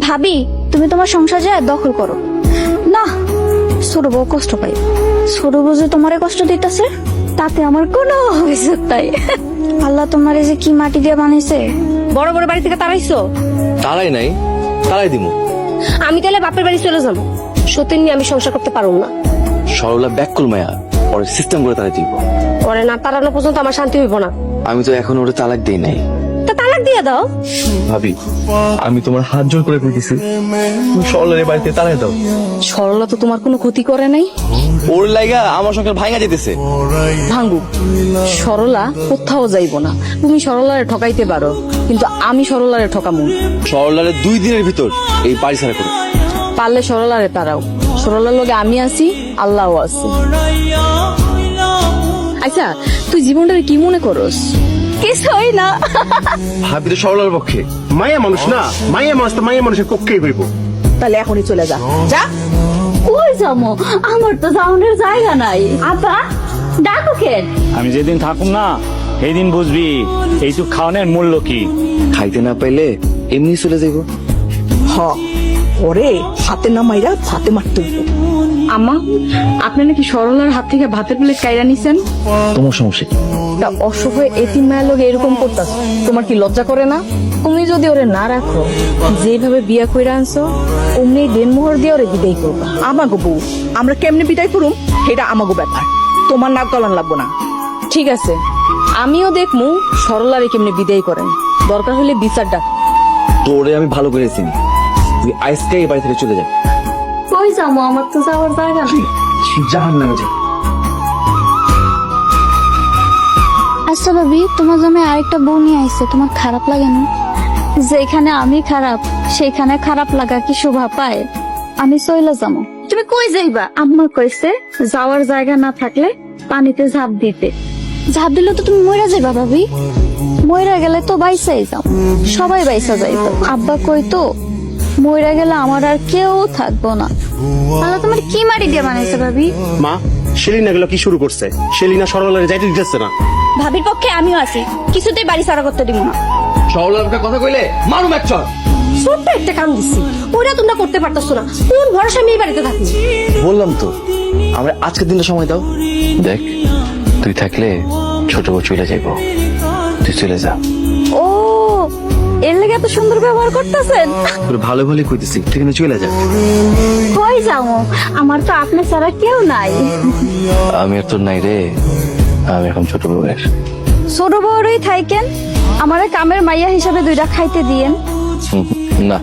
ভাবি তুমি তোমার সংসার যায় দখল করো না। ছোট বউ কষ্ট পাই, ছোট বউ যে তোমারে কষ্ট দিতেছে তাতে আমার কোনো অভিযোগ নাই। আল্লাহ তোমারে যে কি মাটি দিয়ে বানাইছে। বড় বড় বাড়ি থেকে তাড়াইছো? তারাই নাই, তারাই দিমু। আমি তাহলে বাপের বাড়ি চলে যাবো। সতীন নিয়ে আমি সংসার করতে পারবো না। সরলা ব্যাকুল মায়া, পরে সিস্টেম করে তারাই দিব। পরে না তাড়ানো পর্যন্ত আমার শান্তি হইব না। আমি তো এখন ওরে তালাক দেই নাই। তা তালাক দিয়ে দাও। ভাবি, আমি তোমার হাত জোর করে কইতেছি, তুমি সরলার বাড়িতে তালাই দাও। সরলা তো তোমার কোনো ক্ষতি করে নাই। ওর লাইগা আমার সংসার ভাঙা যেতেছে। ভাঙ্গু, সরলা কোথাও যাইব না। তুমি সরলারে ঠকাইতে পারো, কিন্তু আমি সরলারে ঠকামু। সরলারে 2 দিনের ভিতর এই বাড়ি ছাড়া করো। পারলে সরলারে তারাও। সরলার লগে আমি আছি, আল্লাহও আছে। আচ্ছা, তুই জীবনটারে কি মনে করস? কিছুই না। ভাবি তো সরলার পক্ষে। মায়া মানুষ না, মায়া মানুষ তো মায়া মানুষের পক্ষেই হইব। তাহলে এখনই চলে যা। যা। কই যাবো? আমার তো যাওয়ানোর জায়গা নাই। আপা ডাকো কেন? আমি যেদিন থাকুম না সেই দিন বুঝবি এইটুক খাওয়ানোর মূল্য কি। খাইতে না পাইলে এমনি চলে যাইব। ওরে হাতে না মাইরা হাতে মারতে হইব। আম্মা, আপনি নাকি সরলার হাত থেকে ভাতের প্লেট কাইরা নিছেন? তোমার সমস্যা কি? তা অসহায় এতিম মায়ের লোক এরকম করতাস, তোমার কি লজ্জা করে না? তুমি যদি ওরে না রাখো, যেভাবে বিয়া কইরা আনছো অমনি দেনমোহর দিয়ে ওরে বিদায় করবা। আমাগো বউ আমরা কেমনে বিদায় করুম সেটা আমাগো ব্যাপার, তোমার নাক গলান লাগবো না। ঠিক আছে, আমিও দেখমু সরলারে কেমনে বিদায় করেন। দরকার হলে বিচার ডাক। তোরে আমি ভালো করে চিনি, তুই আজকে এই বাড়ি থেকে চলে যা। কই যাবো? আমার তো যাওয়ার জায়গা নাই। জাহান্নামে যা। আচ্ছা ভাবি, তোমার জন্য আরেকটা বউ নিয়ে আইছে, তোমার খারাপ লাগে না? যেখানে আমি খারাপ সেখানে খারাপ লাগা কি শোভা পায়? আমি চইলা যাবো। তুমি কই যাইবা? আম্মা কইছে যাওয়ার জায়গা না থাকলে পানিতে ঝাঁপ দিতে। ঝাঁপ দিলে তো তুমি মইরা যাইবা ভাবি। মইরা গেলে তো বাইসাই যাও, সবাই বাইসা যাইতো। আব্বা কইতো মইরা গেলে আমার আর কেউ থাকবো না। তাহলে তোমার কি মাটি দিয়ে বানাইছে ভাবি? মা, সেলিনা গুলো কি শুরু করছে? সেলিনা সরলারে যাইতে দিতেছে না। ভাবির পক্ষে আমিও আছি, কিছুতেই বাড়ি ছাড়া করতে দিব না। সরলার কথা কইলে মারুম এক চড়। ছোট্ট একটা কাম দিচ্ছি, ওরা তোমরা করতে পারতাছো না। কোন ভরসা আমি এই বাড়িতে থাকি? বললাম তো, আমরা আজকের দিনটা সময় দাও। দেখ, তুই থাকলে ছোট বউ চলে যাইব, তুই চলে যা। ও, এর লেগে এত সুন্দর ব্যবহার করতেছেন। তোর ভালো ভালো কইতেছি, ঠিক আছে চলে যা। কই যাও? আমার তো আপনার ছাড়া কেউ নাই। আমি আর তোর নাই রে, আমি এখন ছোট বউয়ের। ছোট বড়ই থাইকেন, আমারে কামের মাইয়া হিসাবে 2টা খাইতে দিয়েন। না,